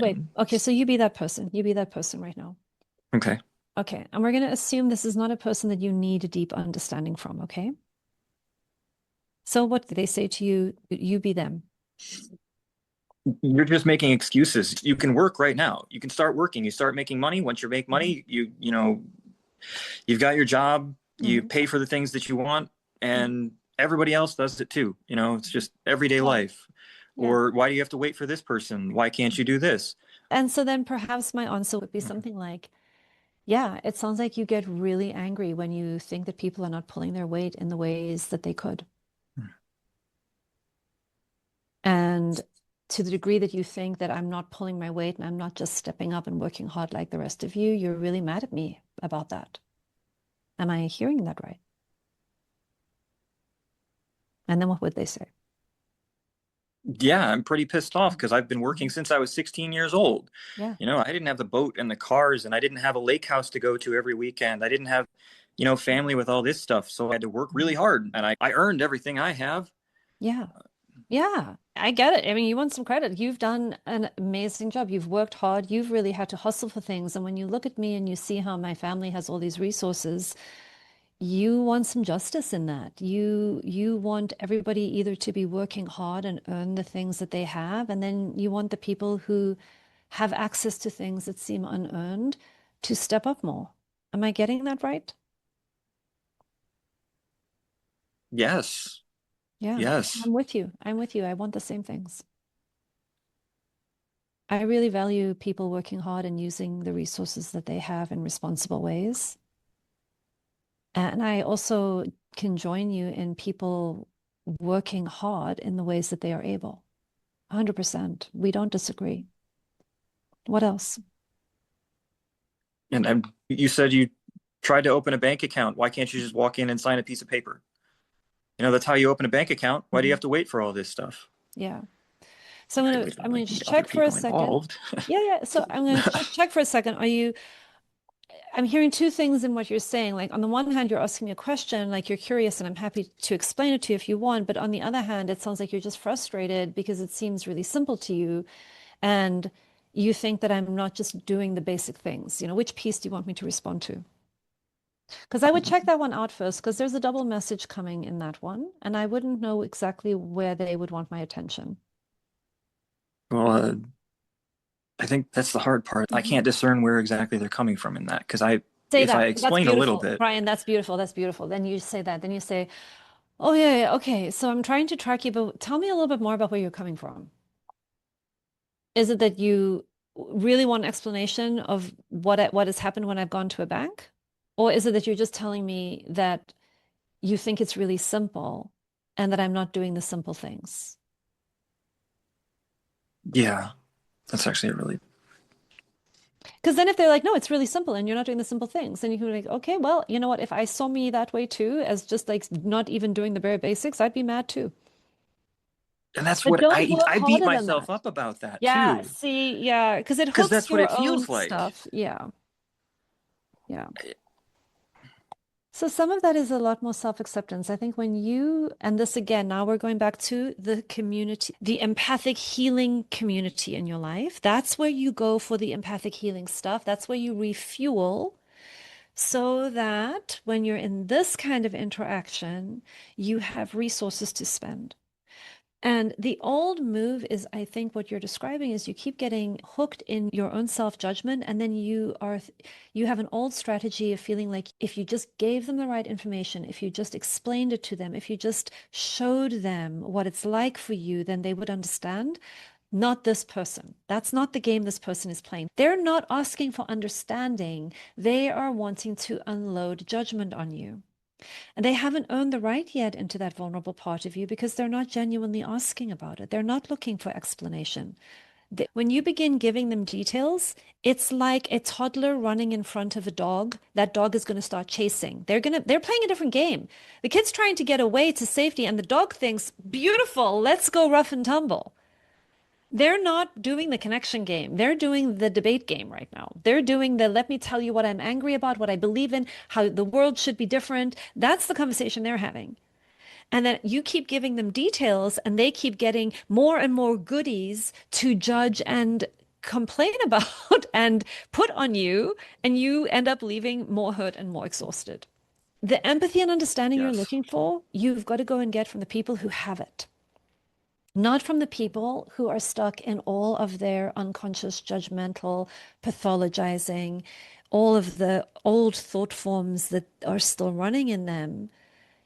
Wait, okay, so you be that person. You be that person right now. Okay. Okay, and we're going to assume this is not a person that you need a deep understanding from, okay? So what do they say to you? You be them. You're just making excuses. You can work right now. You can start working. You start making money. Once you make Mhm. money, you've got your job, you Mhm. pay for the things that you want, Mhm. and everybody else does it too. It's just everyday Yeah, life. yeah. Or why do you have to wait for this person? Why can't you do this? And so then perhaps my answer would be something like, yeah, it sounds like you get really angry when you think that people are not pulling their weight in the ways that they could. And to the degree that you think that I'm not pulling my weight and I'm not just stepping up and working hard like the rest of you, you're really mad at me about that. Am I hearing that right? And then what would they say? Yeah, I'm pretty pissed off because I've been working Mhm. since I was 16 years old. Yeah. I didn't have the boat and the cars, and I didn't have a lake house to go to every weekend. I didn't have, family with all this stuff. So I had to work really Mhm. hard, and I earned everything I have. Yeah. Yeah. I get it. I mean, you want some credit. You've done an amazing job. You've worked hard. You've really had to hustle for things. And when you look at me and you see how my family has all these resources, you want some justice in that. You want everybody either to be working hard and earn the things that they have, and then you want the people who have access to things that seem unearned to step up more. Am I getting that right? Yes, Yeah, yes. I'm with you. I'm with you. I want the same things. I really value people working hard and using the resources that they have in responsible ways. And I also can join you in people working hard in the ways that they are able. 100%. We don't disagree. What else? And you said you tried to open a bank account. Why can't you just walk in and sign a piece of paper? That's how you open a bank account. Why do you Mhm. have to wait for all this stuff? Yeah. So I would I'm gonna need just other check for a people second. involved. Yeah, yeah. So I'm gonna just check for a second. I'm hearing two things in what you're saying. Like on the one hand, you're asking me a question, like you're curious, and I'm happy to explain it to you if you want. But on the other hand, it sounds like you're just frustrated because it seems really simple to you, and you think that I'm not just doing the basic things. Which piece do you want me to respond to? Because I would check that one out first, because there's a double message coming in that one, and I wouldn't know exactly where they would want my attention. Well, I think that's the hard part. I Mhm. can't discern where exactly they're coming from in that because Say if I that. That's explain a little beautiful. bit, Brian, that's beautiful. That's beautiful. Then you say that. Then you say, oh, yeah, yeah, okay. So I'm trying to track you, but tell me a little bit more about where you're coming from. Is it that you really want an explanation of what has happened when I've gone to a bank? Or is it that you're just telling me that you think it's really simple and that I'm not doing the simple things? yeah, that's actually a really Because then if they're like, no, it's really simple and you're not doing the simple things, then you can be like, okay, well, you know what? If I saw me that way too, as just like not even doing the bare basics, I'd be mad too. and that's But what don't I work I beat harder than myself that. up about that Yeah, too see, yeah, because it because hooks that's what your it own feels like. stuff. Yeah, yeah. So some of that is a lot more self-acceptance. I think when you, and this again, now we're going back to the community, the empathic healing community in your life. That's where you go for the empathic healing stuff. That's where you refuel so that when you're in this kind of interaction, you have resources to spend. And the old move is, I think what you're describing is you keep getting hooked in your own self-judgment, and then you have an old strategy of feeling like if you just gave them the right information, if you just explained it to them, if you just showed them what it's like for you, then they would understand. Not this person. That's not the game this person is playing. They're not asking for understanding. They are wanting to unload judgment on you. And they haven't earned the right yet into that vulnerable part of you because they're not genuinely asking about it. They're not looking for explanation. When you begin giving them details, it's like a toddler running in front of a dog. That dog is going to start chasing. They're playing a different game. The kid's trying to get away to safety, and the dog thinks, beautiful, let's go rough and tumble. They're not doing the connection game. They're doing the debate game right now. They're doing the let me tell you what I'm angry about, what I believe in, how the world should be different. That's the conversation they're having. And then you keep giving them details and they keep getting more and more goodies to judge and complain about and put on you, and you end up leaving more hurt and more exhausted. The empathy and understanding you're Yes. looking for, you've got to go and get from the people who have it, not from the people who are stuck in all of their unconscious, judgmental, pathologizing, all of the old thought forms that are still running in them.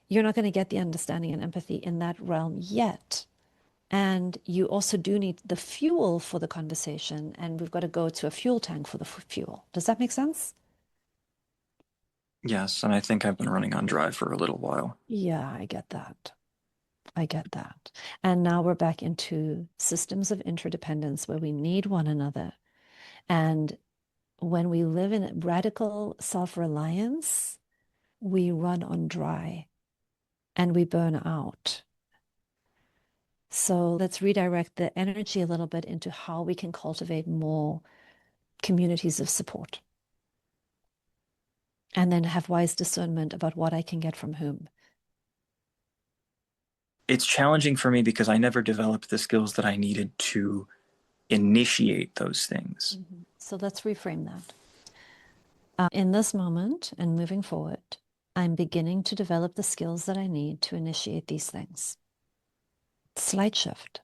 You're not going to get the understanding and empathy in that realm yet. And you also do need the fuel for the conversation, and we've got to go to a fuel tank for the fuel. Does that make sense? Yes. And I think I've been running on dry for a little while. Yeah, I get that. I get that. And now we're back into systems of interdependence where we need one another. And when we live in radical self-reliance, we run on dry and we burn out. So let's redirect the energy a little bit into how we can cultivate more communities of support and then have wise discernment about what I can get from whom. It's challenging for me because I never developed the skills that I needed to initiate those things. So let's reframe that. In this moment and moving forward, I'm beginning to develop the skills that I need to initiate these things. Slight shift.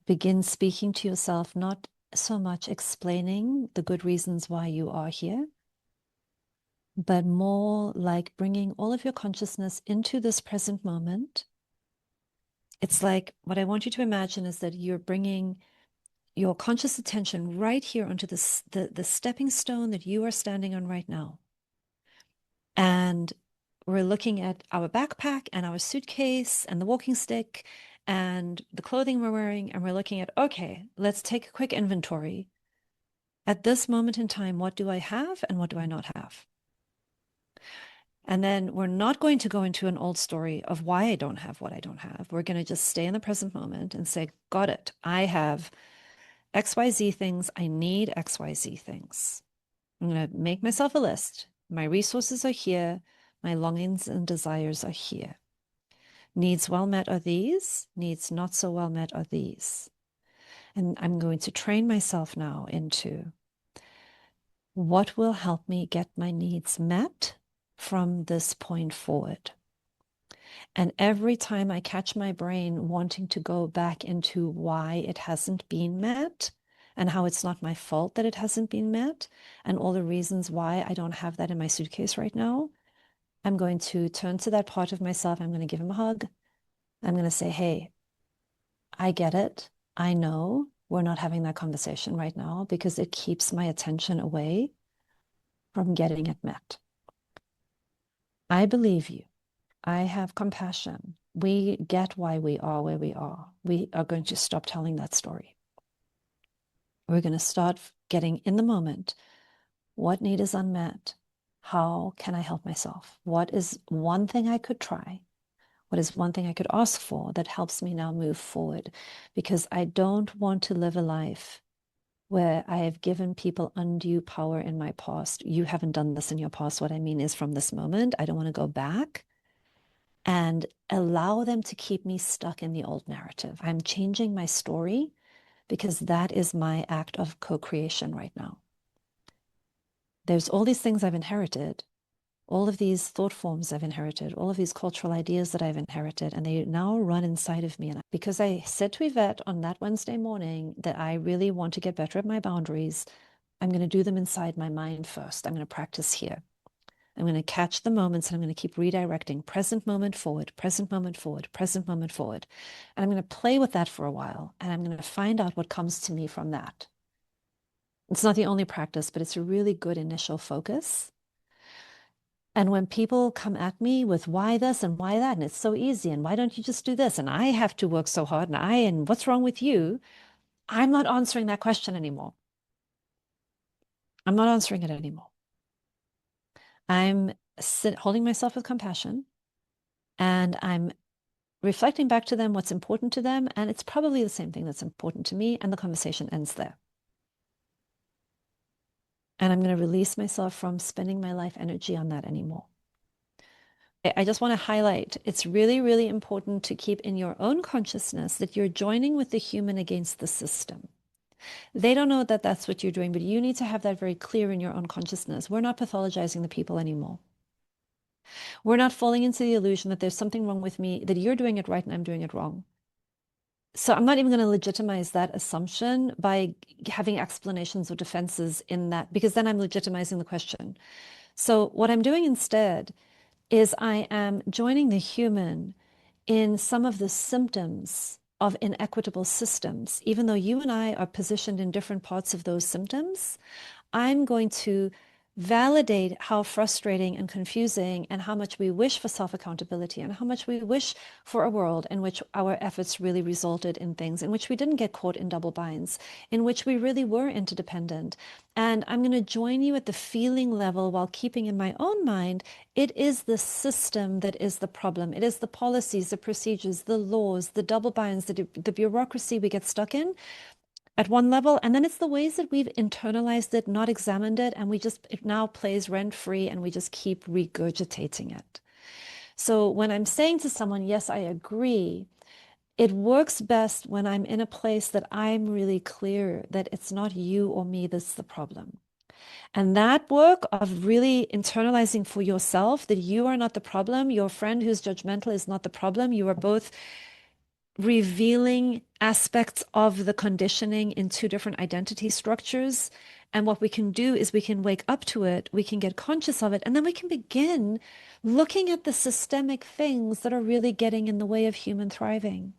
Begin speaking to yourself, not so much explaining the good reasons why you are here, but more like bringing all of your consciousness into this present moment. It's like what I want you to imagine is that you're bringing your conscious attention right here onto the stepping stone that you are standing on right now. And we're looking at our backpack and our suitcase and the walking stick and the clothing we're wearing. And we're looking at, okay, let's take a quick inventory. At this moment in time, what do I have and what do I not have? And then we're not going to go into an old story of why I don't have what I don't have. We're going to just stay in the present moment and say, got it. I have XYZ things. I need XYZ things. I'm going to make myself a list. My resources are here. My longings and desires are here. Needs well met are these. Needs not so well met are these. And I'm going to train myself now into what will help me get my needs met from this point forward. And every time I catch my brain wanting to go back into why it hasn't been met and how it's not my fault that it hasn't been met and all the reasons why I don't have that in my suitcase right now, I'm going to turn to that part of myself. I'm going to give him a hug. I'm going to say, hey, I get it. I know we're not having that conversation right now because it keeps my attention away from getting it met. I believe you. I have compassion. We get why we are where we are. We are going to stop telling that story. We're going to start getting in the moment. What need is unmet? How can I help myself? What is one thing I could try? What is one thing I could ask for that helps me now move forward? Because I don't want to live a life where I have given people undue power in my past. You haven't done this in your past. What I mean is from this moment, I don't want to go back and allow them to keep me stuck in the old narrative. I'm changing my story because that is my act of co-creation right now. There's all these things I've inherited, all of these thought forms I've inherited, all of these cultural ideas that I've inherited, and they now run inside of me. And because I said to Yvette on that Wednesday morning that I really want to get better at my boundaries, I'm going to do them inside my mind first. I'm going to practice here. I'm going to catch the moments and I'm going to keep redirecting present moment forward, present moment forward, present moment forward. And I'm going to play with that for a while and I'm going to find out what comes to me from that. It's not the only practice, but it's a really good initial focus. And when people come at me with why this and why that, and it's so easy, and why don't you just do this? And I have to work so hard, and what's wrong with you? I'm not answering that question anymore. I'm not answering it anymore. I'm holding myself with compassion and I'm reflecting back to them what's important to them. And it's probably the same thing that's important to me. And the conversation ends there. And I'm going to release myself from spending my life energy on that anymore. I just want to highlight, it's really, really important to keep in your own consciousness that you're joining with the human against the system. They don't know that that's what you're doing, but you need to have that very clear in your own consciousness. We're not pathologizing the people anymore. We're not falling into the illusion that there's something wrong with me, that you're doing it right and I'm doing it wrong. So I'm not even going to legitimize that assumption by having explanations or defenses in that, because then I'm legitimizing the question. So what I'm doing instead is I am joining the human in some of the symptoms of inequitable systems. Even though you and I are positioned in different parts of those symptoms, I'm going to validate how frustrating and confusing and how much we wish for self-accountability and how much we wish for a world in which our efforts really resulted in things, in which we didn't get caught in double binds, in which we really were interdependent. And I'm going to join you at the feeling level while keeping in my own mind, it is the system that is the problem. It is the policies, the procedures, the laws, the double binds, the bureaucracy we get stuck in at one level, and then it's the ways that we've internalized it, not examined it, and it now plays rent free and we just keep regurgitating it. So when I'm saying to someone, yes, I agree, it works best when I'm in a place that I'm really clear that it's not you or me that's the problem. And that work of really internalizing for yourself that you are not the problem, your friend who's judgmental is not the problem, you are both revealing aspects of the conditioning in two different identity structures. And what we can do is we can wake up to it, we can get conscious of it, and then we can begin looking at the systemic things that are really getting in the way of human thriving.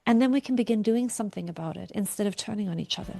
And then we can begin doing something about it instead of turning on each other.